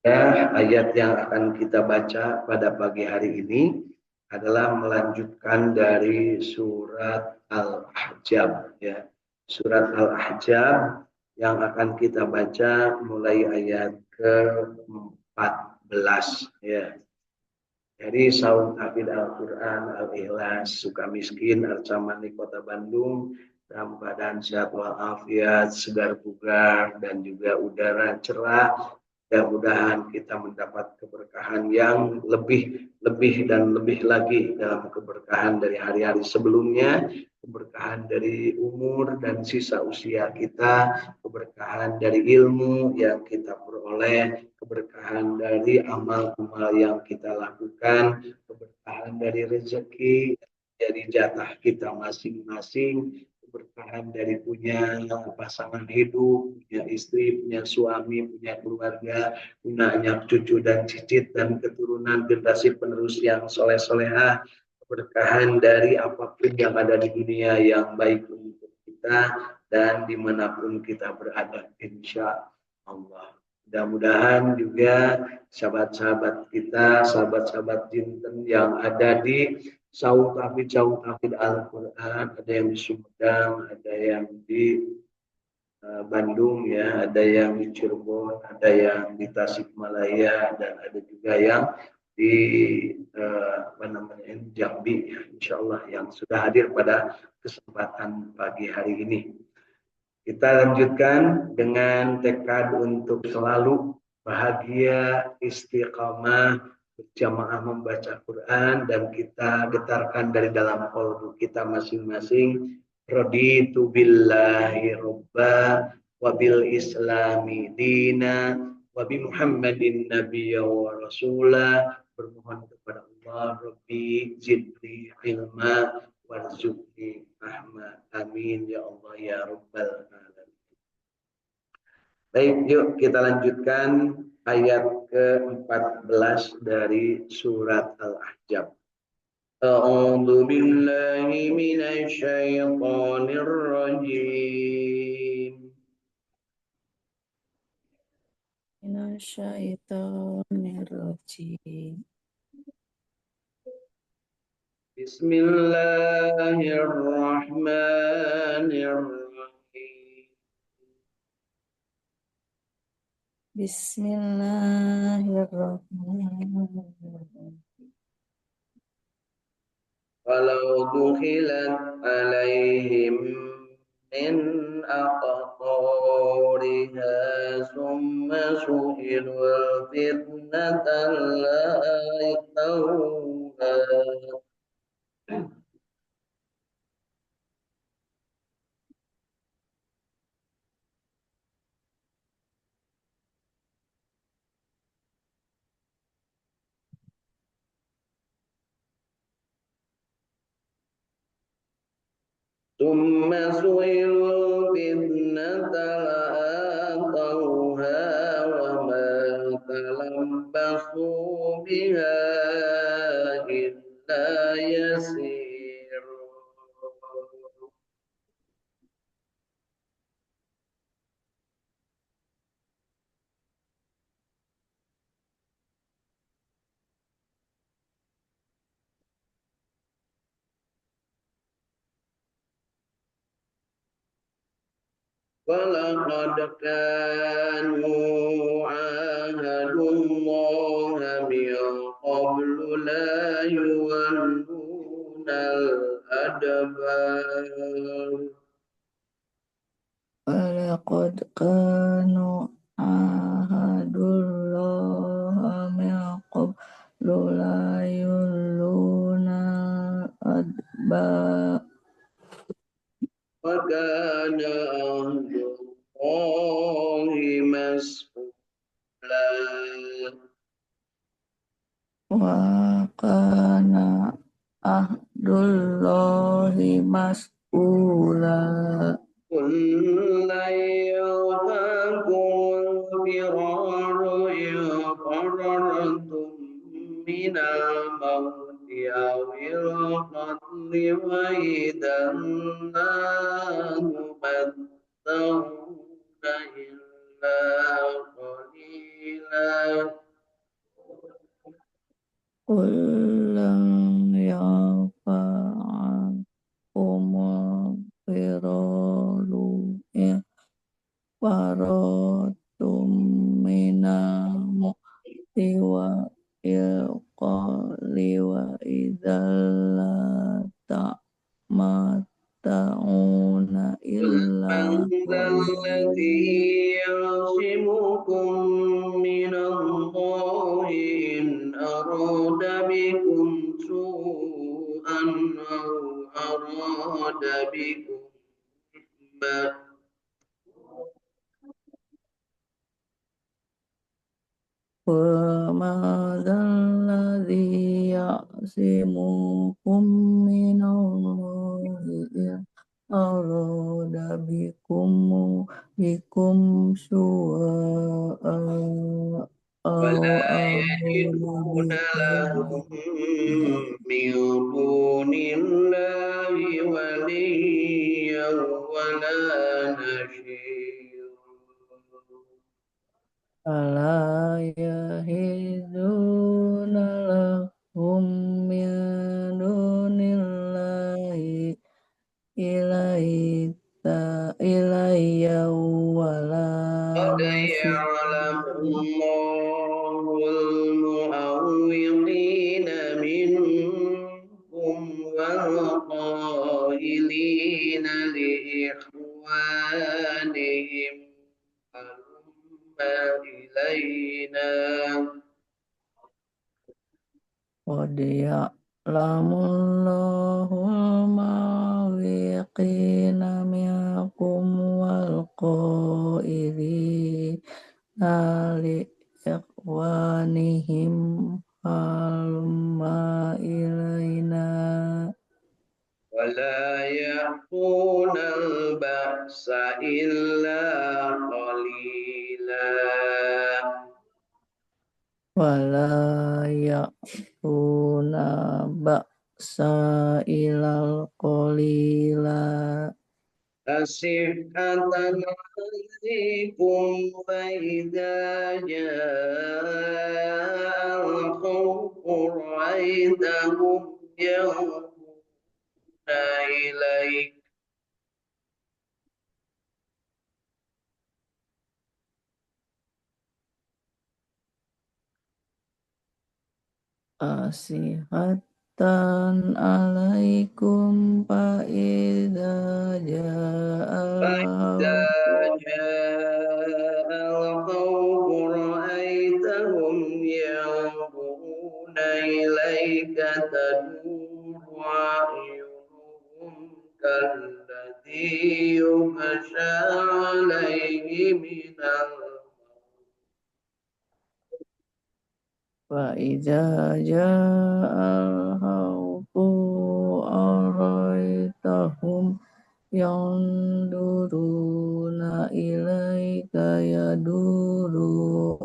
Ya, ayat yang akan kita baca pada pagi hari ini adalah melanjutkan dari surat Al-Ahzab ya. Surat Al-Ahzab yang akan kita baca mulai ayat ke-14 ya. Dari Saung Hafid Al-Quran, Al-Ikhlas, Sukamiskin, Arcamani Kota Bandung, dalam keadaan sehat walafiat, segar bugar, dan juga udara cerah. Mudah-mudahan kita mendapat keberkahan yang lebih dan lebih lagi dalam keberkahan dari hari-hari sebelumnya, keberkahan dari umur dan sisa usia kita, keberkahan dari ilmu yang kita peroleh, keberkahan dari amal-amal yang kita lakukan, keberkahan dari rezeki, dari jatah kita masing-masing, keberkahan dari punya pasangan hidup, punya istri, punya suami, punya keluarga, punya anak cucu dan cicit dan keturunan generasi penerus yang soleh-solehah, keberkahan dari apapun yang ada di dunia yang baik untuk kita dan dimanapun kita berada, insya Allah. Mudah-mudahan juga sahabat-sahabat kita, sahabat-sahabat jinten yang ada di Saung Tafid Al-Quran, ada yang di Sumedang, ada yang di Bandung ya, ada yang di Cirebon, ada yang di Tasikmalaya, dan ada juga yang di Jambi, ya, insya Allah yang sudah hadir pada kesempatan pagi hari ini. Kita lanjutkan dengan tekad untuk selalu bahagia, istiqamah, berjamaah membaca Quran, dan kita getarkan dari dalam qalbu kita masing-masing, raditu billahi robba wa bil islami dina wa bi muhammadin nabiyya wa rasulah. Bermohon kepada Allah, Rabbi zidni ilma warzuqni rahmah. Amin ya Allah ya rabbal alamin. Baik, yuk kita lanjutkan ayat ke-14 dari surat Al-Ahzab. A'udzu billahi minasy syaithanir rajim. Minasyaitonir rajim. Bismillahirrahmanirrahim. Bismillahirrahmanirrahim. Walau dukhilat alaihim min aqtariha summa su'ilul fitnatan la yatawha. Summa su'ilul fitnatan la atawha wa ma talambasu biha illa yasir. ولقد كانوا عاهدوا الله من قبل لا يولون الأدبار. Walaqad kanu ahadullaha min qablu la yulluna adba. وكان عهد الله مسؤولا. Wa kana ahdullahi mas'ula. قل لن ينفعكم الفرار إن فررتم من الموت أو القتل وإذا لا تمتعون إلا قليلا. wa ilqali wa idzalla ta'mata'una illa من ذا الذي qalila يعصمكم من الله إن أراد بكم سوءا أو أراد بكم رحمة wa ma dzalladzi ya'simukum minallahi arada bikum su'a au ولا arada يجدون bikum لهم من دون الله وليا ولا نصيرا ala yahizuna lahum min dunillahi ilayya wala قد nasir يعلم الله المعوقين منكم والقائلين لإخوانهم هلم إلينا qad ya'lamullahu al-muwaqqi'ina minkum wal qailina li ikhwanihim halumma ilaina ولا يأتون البأس إلا قليلا wala ya'tuna ba'sa ilal qalila أشحة عليكم فإذا جاء الخوف رأيتهم ينظرون إليك asihatan alaikum fa'idha فإذا ja'al جاء الخوف رأيتهم ينظرون إليك تدور أعينهم كالذي يغشى عليه من الموت فإذا جاء الخوف أرأيتهم ينظرون إليك يدور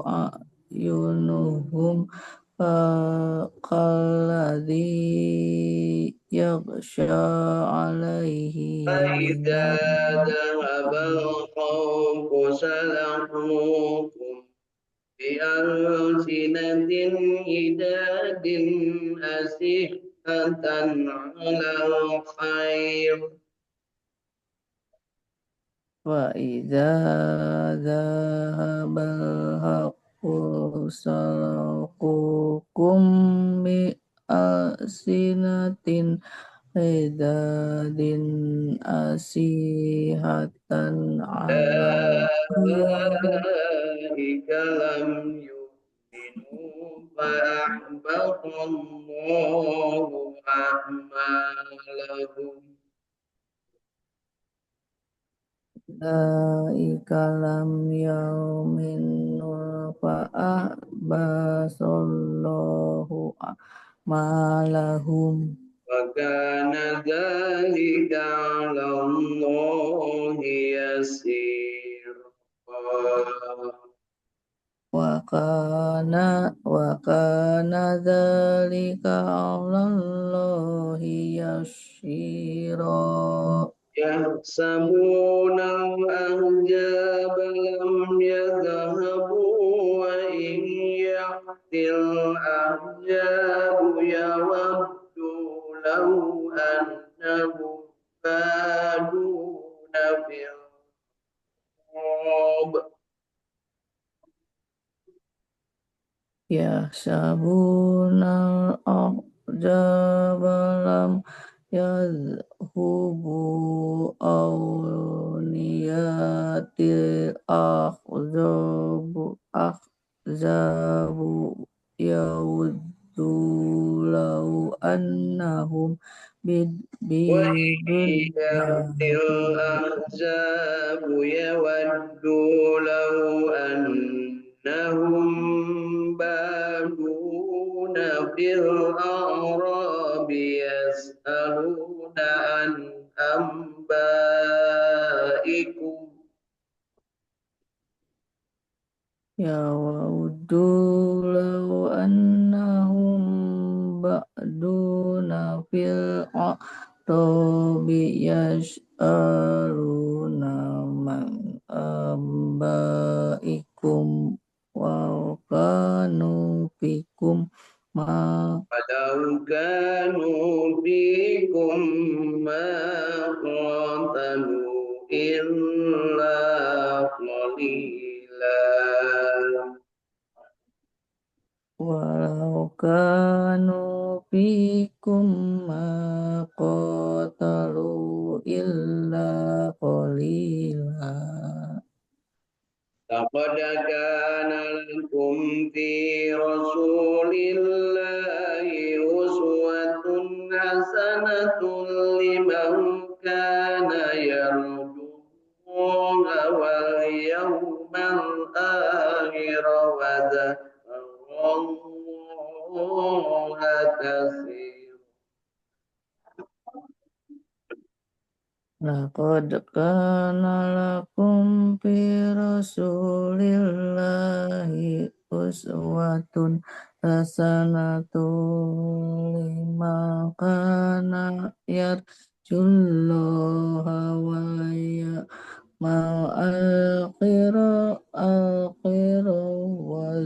أعينهم كالذي يغشى عليه من فإذا ذهب الخوف سلقوكم بألسنة حداد أسحة على الخير فإذا ذهب الحق سلقوكم بألسنة حداد أسيحة على الخير أولئك لم يؤمنوا فأحبط الله أعمالهم Laika lam yauminu fa'ahbasallahu a'malahum وكان ذلك على الله يسيرا wa kana dzalika 'alallahi yasyira يحسبون الأحزاب لم يذهبوا وإن يأتي الأحزاب يودوا لو أنهم بادون في التراب yahsabunal ahzaba lam yadhubu awniyatil ahzabu yauddu law annahum bidunya وَإِنْ الْأَحْزَابُ يَوَدُّوا لَوْ أَنَّهُمْ بَادُونَ فِي الْأَعْرَابِ يَسْأَلُونَ عَنْ أَنْبَائِكُمْ yawaddu law annahum ba'duna fil a'rabi yas'aluna man ambaikum wa kanu fikum ma وَلَوْ كَانُوا فِيكُمْ مَا قَاتَلُوا إِلَّا قَلِيلًا walau kanu fikum ma qatalu illa qalila. لقد كان لكم في رسول الله أسوة حسنة لمن كان يرجو الله واليوم الآخر وذكر الله كثيرا. Laqad kana lakum fi rasulillahi uswatun hasanatun liman kana yarjullaha wal yawmal akhira wa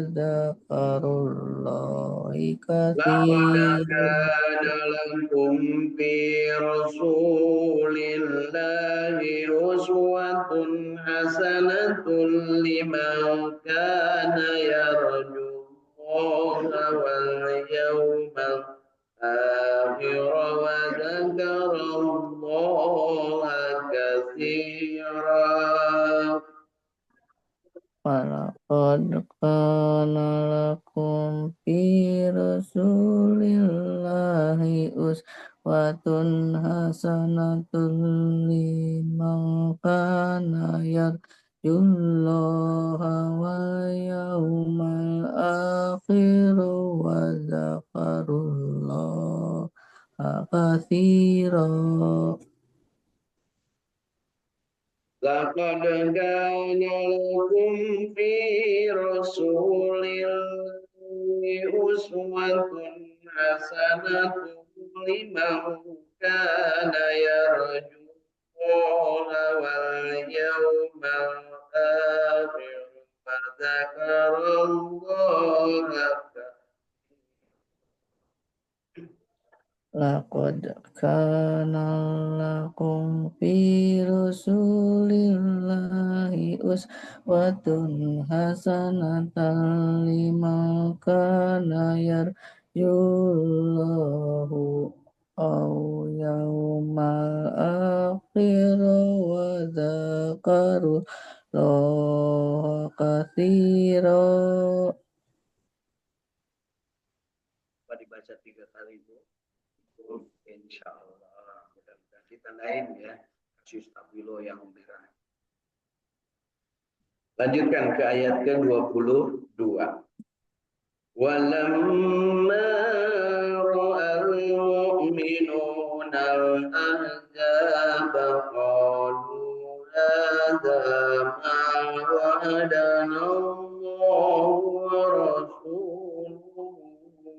dzakarullahi لقد katsiran. كان لكم في رسول الله أسوة حسنة لمن كان يرجو الله واليوم الآخر وذكر الله كثيرا. Walaqad kana lakum fi rasulillahi uswatun hasanatun liman kana yarjullaha wal yawmal akhir wa dzakarullaha katsira. لقد كان لكم في رسول الله أسوة حسنة لمن كان يرجو الله واليوم الآخر وذكر الله Laqad kana lakum fi rasulillahi uswatun hasanatan liman kana yarjullahu aw yawmal akhir wa dzakarullaha katsira. dibaca 3 kali Bu. Insya Allah mudah-mudahan ditandain ya kasus stabilo yang merah. Lanjutkan ke ayat ke-22. Walamma ra'al mu'minuna al-ahzaba qalu hadza ma wa'adana Allahu wa rasuluhu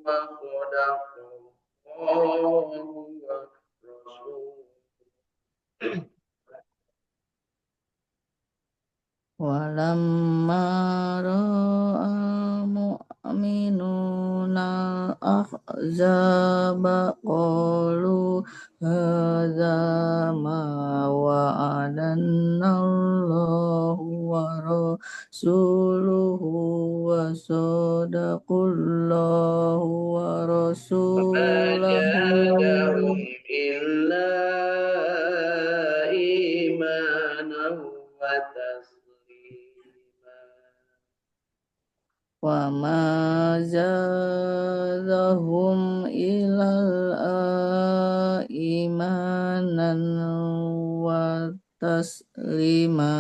wa sadaqa Allahu wa rasuluhu. Walamma ra'al mu'minuna al-ahzaba qalu hadza ma wa'adana Allahu wa rasuluhu wa sadaqallahu wa فزادهم rasulahu إلا إيمانا وتسليما wa ma zadahum ilal imanan wa taslima.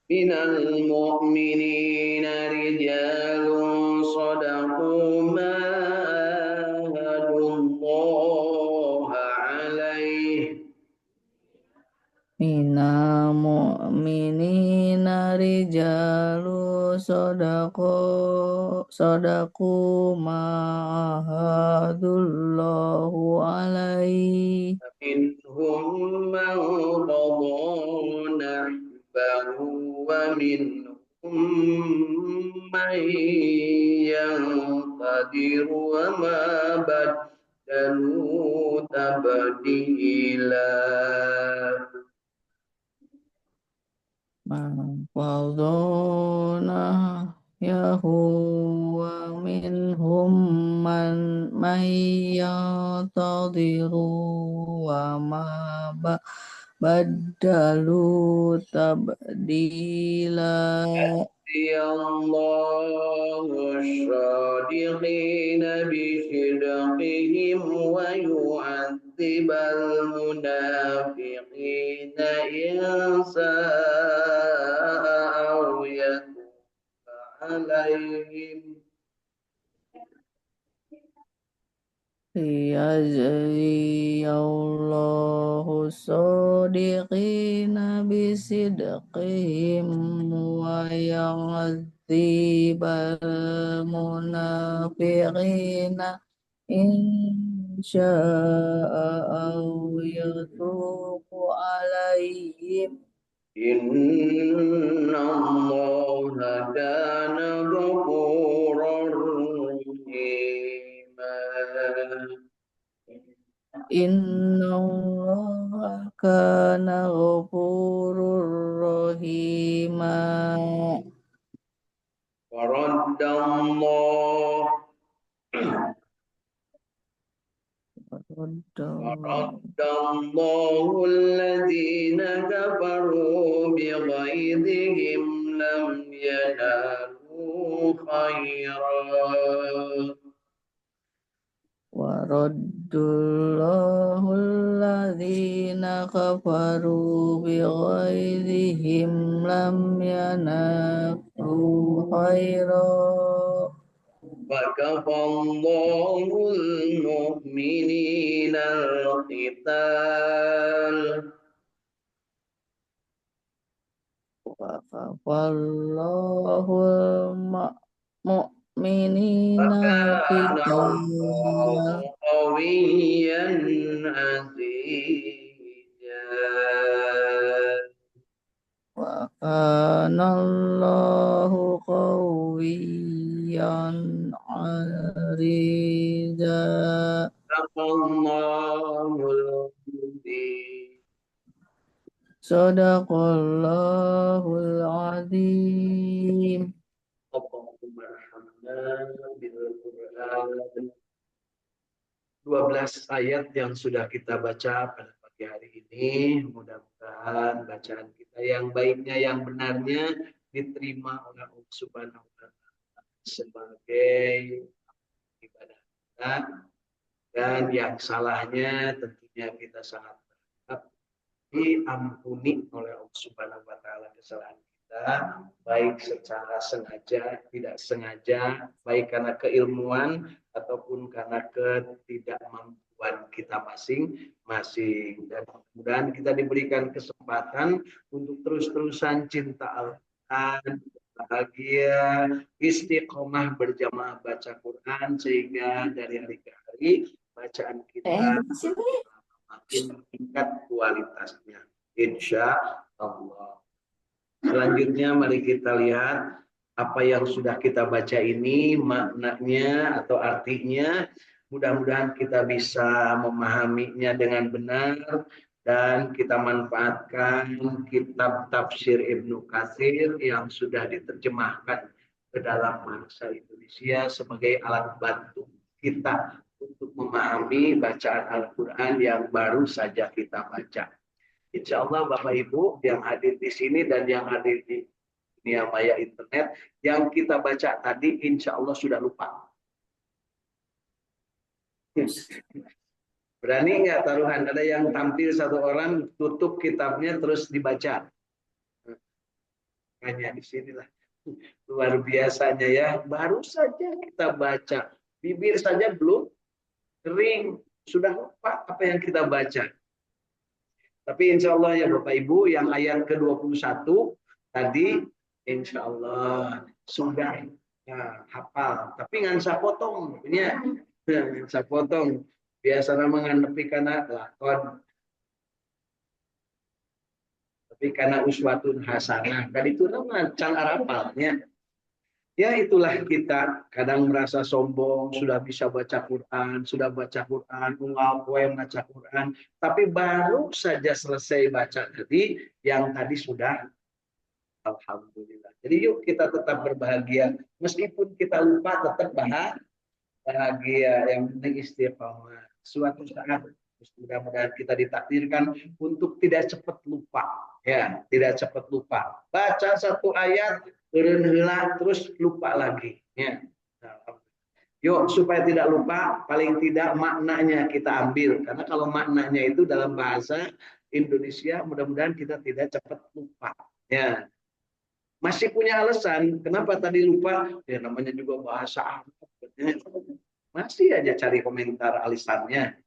من المؤمنين رجال صدقوا ما عاهدوا الله عليه Minal mu'minina rijalu sodaku ma'ahadullahu alaihi. منهم من قضى نحبه ومنهم من ينتظر وما بدلوا تبديلا Maqadona yahu wa minhum man yantadiru wa ma baddalu tabdila. يهدي الله الصادقين بصدقهم ويعذب المنافقين إن شاء أو يتوب عليهم Liyajziyallahu shodiqina bisidqihim wa yu'adzibal munafiqina insya'a aw yatubu alaihim. إن الله كان غفورا رحيما Inna Allah kana ghafurur rahima. ورد الله ورد الله الذين كفروا بغيظهم لم ينالوا خيرا Waraddallahu alladhina kafaru bighaizihim lam yanalu khaira. وكفى الله المؤمنين القتال Wa kafallahu mu'minina وكان الله qital. قويا عزيزا Wa kanallahu qawiyyan ariza. صدق الله العظيم Sadaqallahul azim. اللهم ارحمنا بالقرآن 12 ayat yang sudah kita baca pada pagi hari ini. Mudah-mudahan bacaan kita yang baiknya, yang benarnya diterima oleh Allah Subhanahu wa Ta'ala sebagai ibadah kita, dan yang salahnya tentunya kita sangat berharap diampuni oleh Allah Subhanahu wa Ta'ala kesalahan kita, baik secara sengaja, tidak sengaja, baik karena keilmuan ataupun karena ketidakmampuan kita masing-masing. Dan mudah-mudahan kita diberikan kesempatan untuk terus-terusan cinta Al-Quran, bahagia, istiqomah berjamaah baca Quran, sehingga dari hari ke hari bacaan kita makin meningkat kualitasnya, insya Allah. Selanjutnya mari kita lihat apa yang sudah kita baca ini, maknanya atau artinya. Mudah-mudahan kita bisa memahaminya dengan benar dan kita manfaatkan kitab tafsir Ibnu Katsir yang sudah diterjemahkan ke dalam bahasa Indonesia sebagai alat bantu kita untuk memahami bacaan Al-Quran yang baru saja kita baca. Insya Allah Bapak Ibu yang hadir di sini dan yang hadir di dunia maya internet, yang kita baca tadi insya Allah sudah lupa. Berani nggak taruhan? Ada yang tampil satu orang, tutup kitabnya terus dibaca. Hanya di sinilah luar biasanya ya. Baru saja kita baca, bibir saja belum kering, sudah lupa apa yang kita baca. Tapi insya Allah ya Bapak Ibu, yang ayat ke-21 tadi insya Allah sudah hafal. Tapi nggak bisa potong, ya. Nggak bisa potong. Biasa nama nganepi karena lakon. Tapi karena uswatun hasanah. Kan itu nama can arapalnya. Ya itulah kita kadang merasa sombong, sudah bisa baca Quran, unggal poem baca Quran, tapi baru saja selesai baca tadi, yang tadi sudah alhamdulillah. Jadi yuk kita tetap berbahagia, meskipun kita lupa tetap bahagia, yang penting istiqomah. Suatu saat mudah-mudahan kita ditakdirkan untuk tidak cepat lupa, ya, tidak cepat lupa. Baca satu ayat terus lupa lagi, ya. Yuk supaya tidak lupa, paling tidak maknanya kita ambil, karena kalau maknanya itu dalam bahasa Indonesia, mudah-mudahan kita tidak cepat lupa, ya. Masih punya alasan kenapa tadi lupa, ya namanya juga bahasa Arab, masih aja cari komentar alisannya.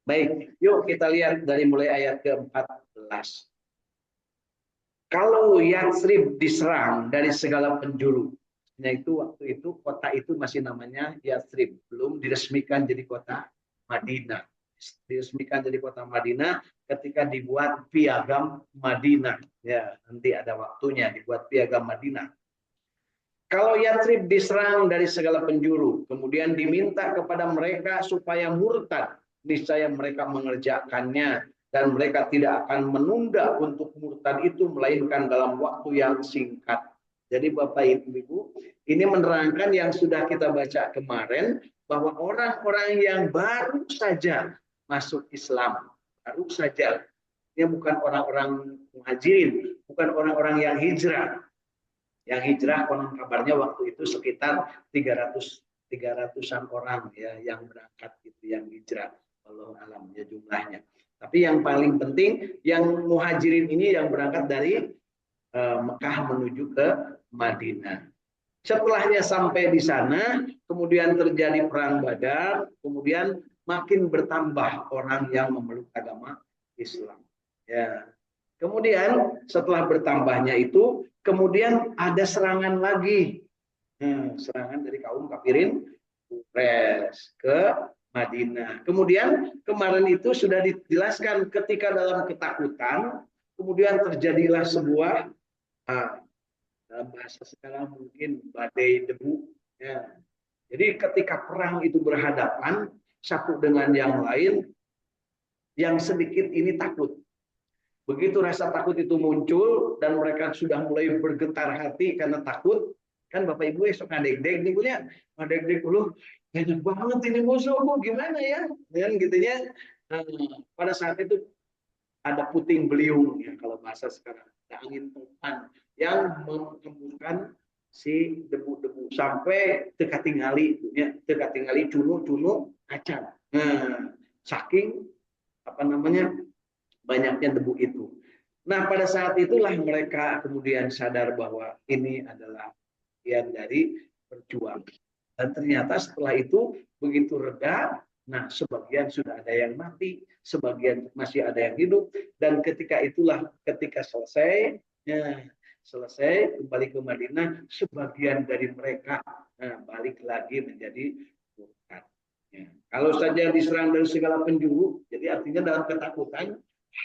Baik, yuk kita lihat dari mulai ayat ke-14. Kalau Yatsrib diserang dari segala penjuru, yaitu waktu itu kota itu masih namanya Yatsrib, belum diresmikan jadi kota Madinah. Diresmikan jadi kota Madinah ketika dibuat piagam Madinah. Ya, nanti ada waktunya dibuat piagam Madinah. Kalau Yatsrib diserang dari segala penjuru, kemudian diminta kepada mereka supaya murtad, niscaya mereka mengerjakannya dan mereka tidak akan menunda untuk murtad itu melainkan dalam waktu yang singkat. Jadi Bapak Ibu, ini menerangkan yang sudah kita baca kemarin, bahwa orang-orang yang baru saja masuk Islam, baru saja, ini bukan orang-orang muhajirin, bukan orang-orang yang hijrah. Yang hijrah konon kabarnya waktu itu sekitar 300-an orang ya yang berangkat itu yang hijrah. Allah alam ya jumlahnya. Tapi yang paling penting yang muhajirin ini yang berangkat dari Mekah menuju ke Madinah. Setelahnya sampai di sana, kemudian terjadi perang Badar, kemudian makin bertambah orang yang memeluk agama Islam. Ya. Kemudian setelah bertambahnya itu, kemudian ada serangan lagi, serangan dari kaum kafirin Quraisy ke Madinah. Kemudian kemarin itu sudah dijelaskan ketika dalam ketakutan, kemudian terjadilah sebuah dalam bahasa sekarang mungkin badai debu. Ya. Jadi ketika perang itu berhadapan satu dengan yang lain, yang sedikit ini takut. Begitu rasa takut itu muncul dan mereka sudah mulai bergetar hati karena takut, kan Bapak Ibu esok ngadeg-deg nih punya, ngadeg-deg dulu, banyak banget ini musuhmu, gimana ya? Dan gitunya, pada saat itu ada puting beliung ya kalau bahasa sekarang, ada angin topan yang menghembuskan si debu-debu sampai teka tingali, ya, teka tingali cunu acan. Saking apa namanya banyaknya debu itu. Nah, pada saat itulah mereka kemudian sadar bahwa ini adalah bagian dari perjuangan. Dan ternyata setelah itu begitu reda, nah sebagian sudah ada yang mati, sebagian masih ada yang hidup, dan ketika itulah ketika selesai, ya, selesai kembali ke Madinah, sebagian dari mereka balik lagi menjadi murtad. Ya. Kalau saja diserang dari segala penjuru, jadi artinya dalam ketakutan,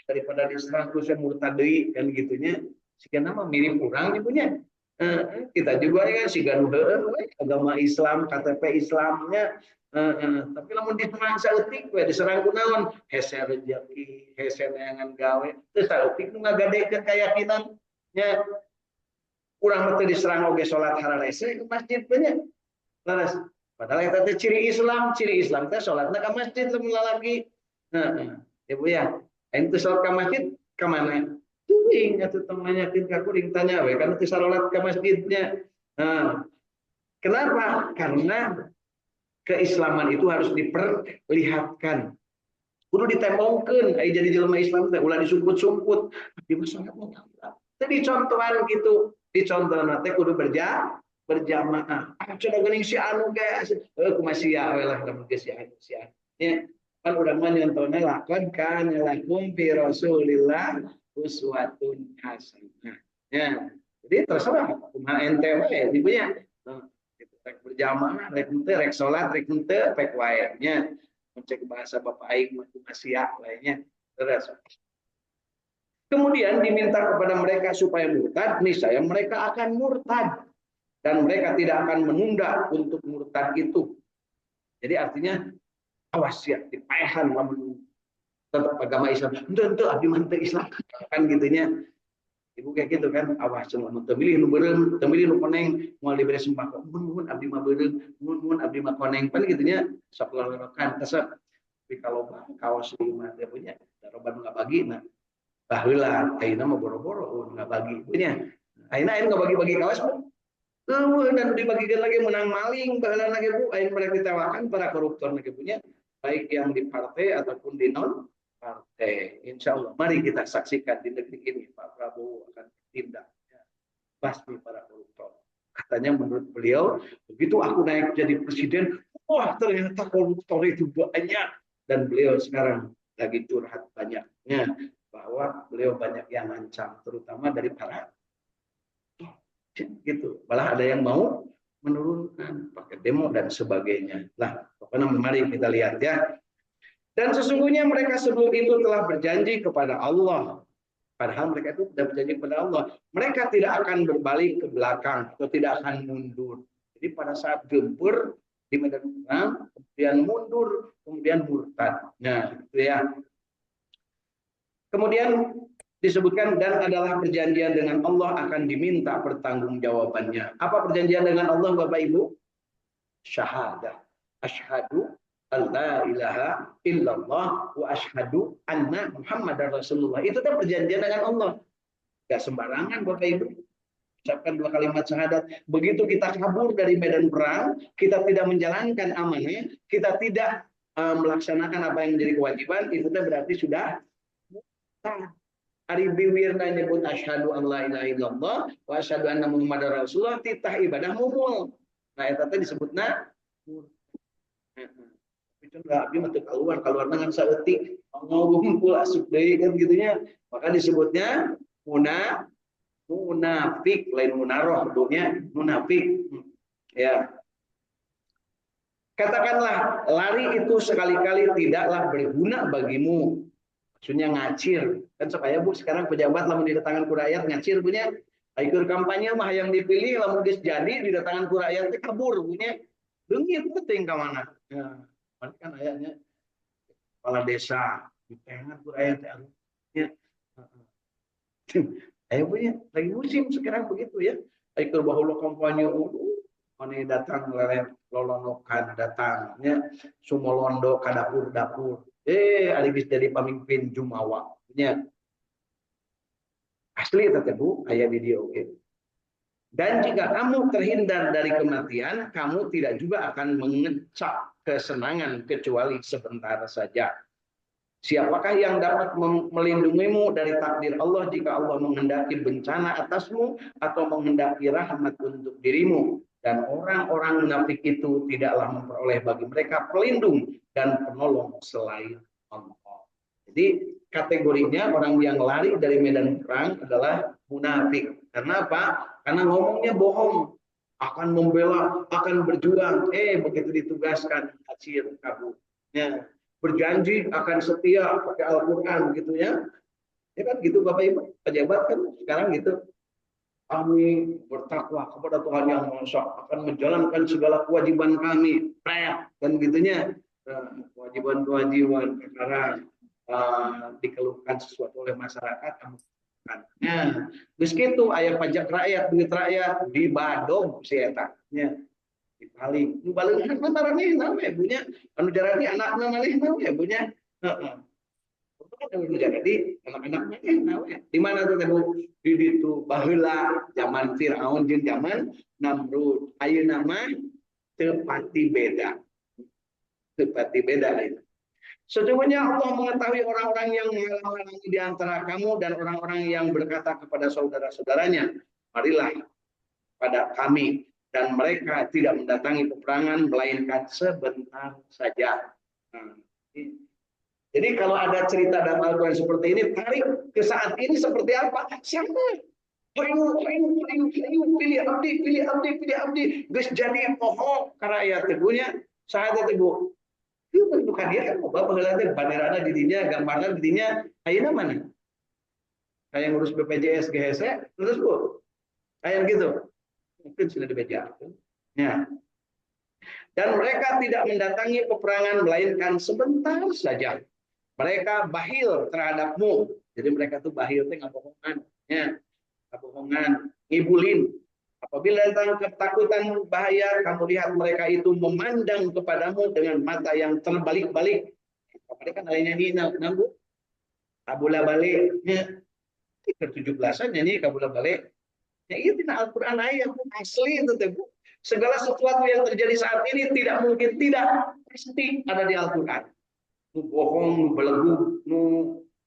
daripada diserang terus murtadai kan gitunya sekian nama mirip orang nih punya Kita juga ya si gaduh agama Islam, KTP Islamnya, tapi lamun diserang saeutik we diserang kunaon hese rezeki, hese neangan gawe, teu saeutik nu ngagadekeun keyakinan nya urang teh diserang oge salat hararese ke masjid banyak. Laras. Padahal eta teh ciri Islam teh salatna ka masjid lamun lalaki. Heeh. Ibu ya, aing teh salat ka masjid ka mana? Teuing atuh tong nanyakeun ka kuring tanya we kana teu salat ka masjidnya. Nah, kenapa? Karena keislaman itu harus diperlihatkan. Kudu ditembongkeun aya jadi jelema Islam teh ulah disumput-sumput. Di masyarakat teh dicontohan gitu. Dicontohan teh kudu berjamaah. Ah cenah geuning si anu ge kumaha sia we lah lamun geus sia. Ya, kan urang mah nyontona lakon kan lakum fi Rasulillah uswatun hasanah. Ya. Jadi terserah kumaha ente we dibunya. Rek berjamaah, rek henteu rek salat, rek henteu pek wae nya. Cek bahasa Bapak Aing kumaha sia lainnya. Terus kemudian diminta kepada mereka supaya murtad, niscaya mereka akan murtad dan mereka tidak akan menunda untuk murtad itu. Jadi artinya awas ya, dipaehan lamun tetap agama Islam. Henteu abdi mah teu Islam kan gitunya. Ibu kayak gitu kan, awas cenah mun teu milih nu beureum, teu milih nu koneng, moal dibere sembako. Mun abdi mah beureum, mun abdi mah koneng pan gitunya sok lolokan tesep. Tapi kalau kaos lima teh punya, daroban enggak bagi nah baheula ayeuna mah boro-boro enggak bagi punya. Ayeuna enggak bagi-bagi kaos mah. Dan dibagikeun lagi menang maling baheula lagi Bu, ayeuna mereka ditewakan para koruptor lagi punya, baik yang di partai ataupun di non partai. Insya Allah, mari kita saksikan di negeri ini Pak Prabowo akan tindak basmi para koruptor. Katanya menurut beliau, begitu aku naik jadi presiden, wah ternyata koruptor itu banyak. Dan beliau sekarang lagi curhat banyaknya bahwa beliau banyak yang ancam, terutama dari para gitu. Malah ada yang mau menurunkan pakai demo dan sebagainya. Nah, pokoknya mari kita lihat ya. Dan sesungguhnya mereka sebelum itu telah berjanji kepada Allah. Padahal mereka itu sudah berjanji kepada Allah. Mereka tidak akan berbalik ke belakang atau tidak akan mundur. Jadi pada saat gempur di medan perang, kemudian mundur, kemudian murtad. Nah, itu ya. Kemudian disebutkan dan adalah perjanjian dengan Allah akan diminta pertanggungjawabannya. Apa perjanjian dengan Allah Bapak Ibu? Syahadah. Asyhadu alla ilaha illallah wa asyhadu anna Muhammadar Rasulullah. Itu kan perjanjian dengan Allah. Gak sembarangan Bapak Ibu. Ucapkan 2 kalimat syahadat. Begitu kita kabur dari medan perang, kita tidak menjalankan amanah, kita tidak melaksanakan apa yang menjadi kewajiban, itu berarti sudah Ari biwirna nyebut asyhadu an la ilaha illallah wa asyhadu anna Muhammadar Rasulullah titah ibadah mumul. Nah eta teh disebutna itu enggak abdi mah teu kaluar dengan saeutik ngumpul asup deui kan gitunya. Maka disebutnya munafik lain munaroh dunya munafik. Ya. Katakanlah lari itu sekali-kali tidaklah berguna bagimu. Maksudnya ngacir kan supaya Bu sekarang pejabat lamun didatangan ku rakyat ngacir punya ikut kampanye mah yang dipilih lamun geus jadi didatangan ku rakyat teh kabur punya leungit penting ka mana ya kan ayatnya kepala desa dipengen ku rakyat teh ya ayo punya lagi musim sekarang begitu ya ikut bahula kampanye mana datang lolonokan datangnya sumolondo ka dapur-dapur ari geus jadi pamimpin jumawa nya asli teh Bu aya video oke. Dan jika kamu terhindar dari kematian, kamu tidak juga akan mengecap kesenangan kecuali sebentar saja. Siapakah yang dapat melindungimu dari takdir Allah jika Allah menghendaki bencana atasmu atau menghendaki rahmat untuk dirimu? Dan orang-orang munafik itu tidaklah memperoleh bagi mereka pelindung dan penolong selain Allah. Jadi kategorinya orang yang lari dari medan perang adalah munafik. Karena apa? Karena ngomongnya bohong, akan membela, akan berjuang. Begitu ditugaskan acir kabur. Ya, berjanji akan setia pakai Al-Qur'an gitu ya. Ya kan gitu Bapak Ibu, pejabat kan sekarang gitu. kami bertakwa kepada Tuhan yang Maha Esa, akan menjalankan segala kewajiban kami, kan gitunya. Kewajiban-kewajiban perkara dikeluhkan sesuatu oleh masyarakat, kamu lakukan. Nah, meski itu ayat pajak rakyat, duit rakyat dibadong si eta nya dipaling. Nu baleungan mah marane nawe punya anu jarani anakna malih nawe punya. Heeh. Jadi anak-anak nawe di mana tuh Bu? Di ditu baheula zaman Firaun jeung zaman Namrud. Ayeuna mah teu pati beda. Teu pati beda ayeuna. Sesungguhnya Allah mengetahui orang-orang yang menghalang-halangi di antara kamu dan orang-orang yang berkata kepada saudara-saudaranya, marilah pada kami, dan mereka tidak mendatangi peperangan melainkan sebentar saja. Nah, jadi kalau ada cerita dalam Al-Quran seperti ini, tarik ke saat ini seperti apa? Siapa? Ayo, pilih abdi, pilih abdi, pilih abdi. Gus jadi pohon karena ayat teguhnya saat teguh. Itu bukan dia kan bapak heula banderana di dinya, gambarna di dinya, ayeuna mana? Kayak ngurus BPJS GHS, terus Bu. Kayak gitu. Mungkin sudah dibejakan. Ya. Dan mereka tidak mendatangi peperangan melainkan sebentar saja. Mereka bahil terhadapmu. Jadi mereka tuh bahil teh ngabohongan, ya. Ngabohongan, ngibulin. Apabila datang ketakutan bahaya, kamu lihat mereka itu memandang kepadamu dengan mata yang terbalik-balik. Mereka kan lainnya ini nambu kabula balik. Ya. Ke-17-an nyanyi kabula balik. Ya itu Al-Quran ayat asli itu teh Bu. Segala sesuatu yang terjadi saat ini tidak mungkin tidak pasti ada di Al-Quran. Nu bohong, nu belegu, nu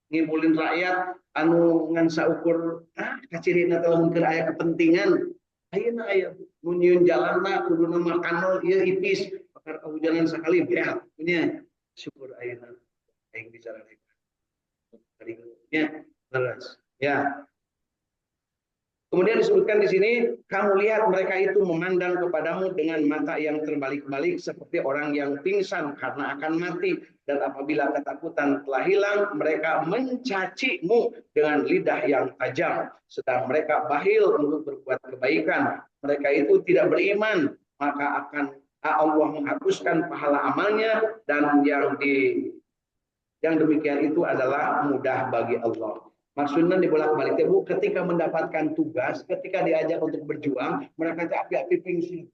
ngibulin rakyat, anu ngan saukur kacirina teh lamun keur aya kepentingan. Ayeuna aya nu nyieun jalanna kuduna makan ieu ipis, bakar kahujanan sakali beal. Punya syukur ayeuna aing bicara tadi. Ya, terus. Ya. Kemudian disebutkan di sini, kamu lihat mereka itu memandang kepadamu dengan mata yang terbalik-balik seperti orang yang pingsan karena akan mati. Dan apabila ketakutan telah hilang, mereka mencacimu dengan lidah yang tajam. Sedang mereka bahil untuk berbuat kebaikan. Mereka itu tidak beriman, maka akan Allah menghapuskan pahala amalnya, dan yang demikian itu adalah mudah bagi Allah. Maksudnya dibolak-balik Bu, ketika mendapatkan tugas, ketika diajak untuk berjuang, mereka api-api pingsi,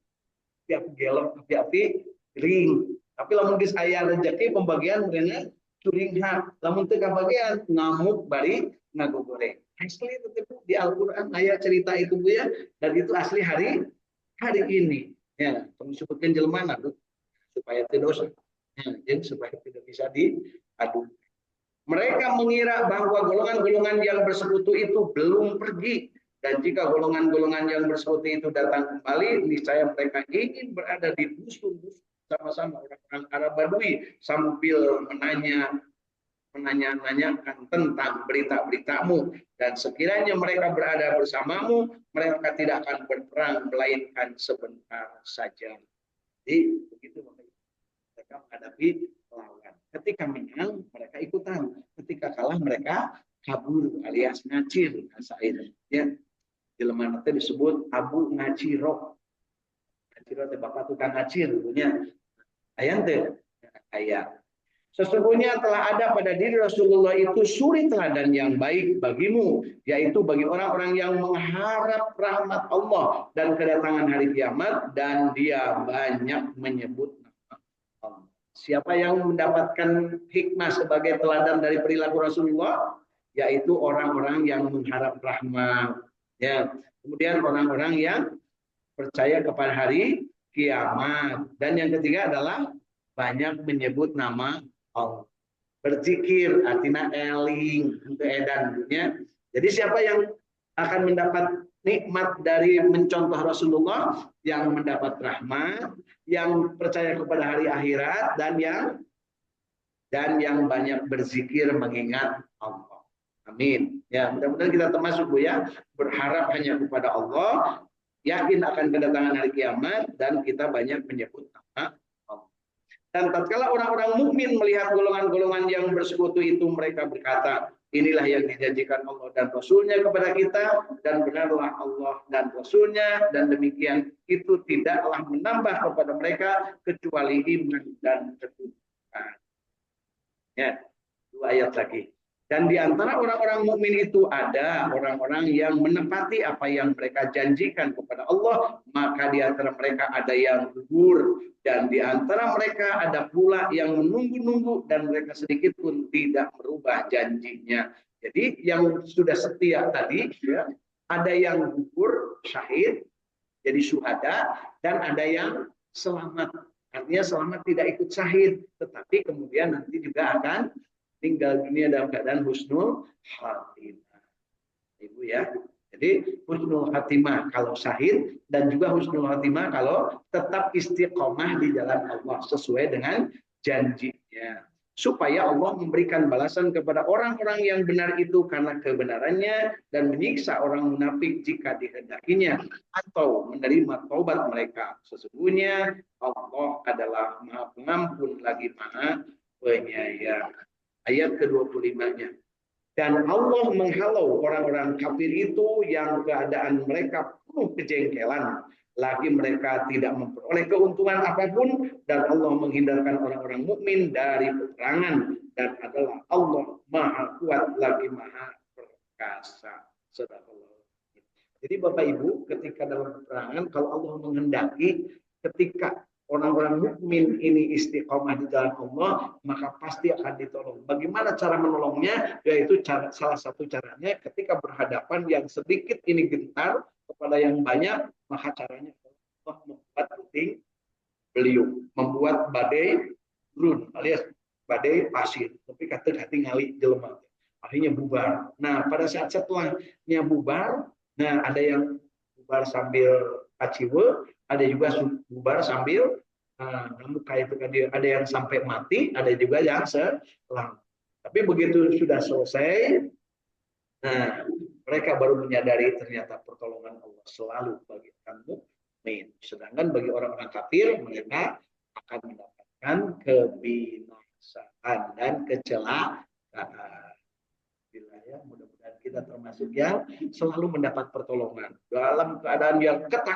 api-api gelap, api-api ring. Tapi lamun geus aya rezeki pembagian mereka curing hak. Lamun teu kabagian ngamuk bari ngagogoreng. Asli itu Bu di Al-Qur'an ayat cerita itu Bu ya, dan itu asli hari ini. Ya, disebutkan jelmana Bu supaya tidak dosa. Ya, jadi supaya tidak bisa diadu. Mereka mengira bahwa golongan-golongan yang bersekutu itu belum pergi. Dan jika golongan-golongan yang bersekutu itu datang kembali, niscaya mereka ingin berada di dusun-dusun sama-sama orang-orang Arab Badui sambil menanyakan tentang berita-beritamu. Dan sekiranya mereka berada bersamamu, mereka tidak akan berperang melainkan sebentar saja. Jadi begitu mereka menghadapi lawan. Ketika menang, mereka ikutan. Ketika kalah, mereka kabur alias ngacir. Ya, jelema teh disebut Abu Ngaciro. Ngaciro teh bapak tukang ngacir, punya. Ayat teh ayat. Sesungguhnya telah ada pada diri Rasulullah itu suri teladan yang baik bagimu, yaitu bagi orang-orang yang mengharap rahmat Allah dan kedatangan hari kiamat, dan dia banyak menyebut nama Allah. Siapa yang mendapatkan hikmah sebagai teladan dari perilaku Rasulullah, yaitu orang-orang yang mengharap rahmat. Ya. Kemudian orang-orang yang percaya kepada hari kiamat. Dan yang ketiga adalah banyak menyebut nama Allah. Berzikir, artinya eling, untuk edan. Ya. Jadi siapa yang akan mendapat nikmat dari mencontoh Rasulullah, yang mendapat rahmat, yang percaya kepada hari akhirat, dan yang banyak berzikir mengingat Allah. Amin. Ya, mudah-mudahan kita termasuk Bu ya, berharap hanya kepada Allah, yakin akan kedatangan hari kiamat, dan kita banyak menyebut nama Allah. Dan tatkala orang-orang mukmin melihat golongan-golongan yang bersekutu itu, mereka berkata, Inilah yang dijanjikan Allah dan Rasulnya kepada kita, dan benarlah Allah dan Rasulnya, dan demikian itu tidaklah menambah kepada mereka kecuali iman dan ketakwaan. Ya, 2 ayat lagi. Dan di antara orang-orang mukmin itu ada orang-orang yang menepati apa yang mereka janjikan kepada Allah, maka di antara mereka ada yang gugur, dan di antara mereka ada pula yang menunggu-nunggu dan mereka sedikit pun tidak merubah janjinya. Jadi yang sudah setia tadi, ya, ada yang gugur syahid, jadi syuhada, dan ada yang selamat. Artinya selamat tidak ikut syahid, tetapi kemudian nanti juga akan tinggal dunia dalam keadaan husnul khatimah. Ibu ya. Jadi husnul khatimah kalau syahid, dan juga husnul khatimah kalau tetap istiqomah di jalan Allah sesuai dengan janjinya. Supaya Allah memberikan balasan kepada orang-orang yang benar itu karena kebenarannya, dan menyiksa orang munafik jika dikehendakinya, atau menerima taubat mereka. Sesungguhnya Allah adalah Maha Pengampun lagi Maha Penyayang. Ayat ke-25-nya. Dan Allah menghalau orang-orang kafir itu yang keadaan mereka penuh kejengkelan, lagi mereka tidak memperoleh keuntungan apapun, dan Allah menghindarkan orang-orang mukmin dari peperangan, dan adalah Allah Maha Kuat lagi Maha Perkasa. Sadaqallah. Jadi Bapak Ibu, ketika dalam peperangan, kalau Allah menghendaki, ketika orang-orang mukmin ini istiqomah di jalan Allah, maka pasti akan ditolong. Bagaimana cara menolongnya? Yaitu salah satu caranya ketika berhadapan yang sedikit ini gentar kepada yang banyak, maka caranya Allah membuat puting beliung, membuat badai turun alias badai pasir. Tapi kata hati ngali jelema. Akhirnya bubar. Nah, pada saat setelahnya bubar, nah ada yang bubar sambil aciwe, ada juga bubar sambil kayak itu kan, ada yang sampai mati, ada juga yang selang. Tapi begitu sudah selesai, nah mereka baru menyadari ternyata pertolongan Allah selalu bagi orang mukmin. Sedangkan bagi orang-orang kafir, mereka akan mendapatkan kebinasaan dan kecelakaan. Ya, mudah-mudahan kita termasuk yang selalu mendapat pertolongan dalam keadaan yang ketat.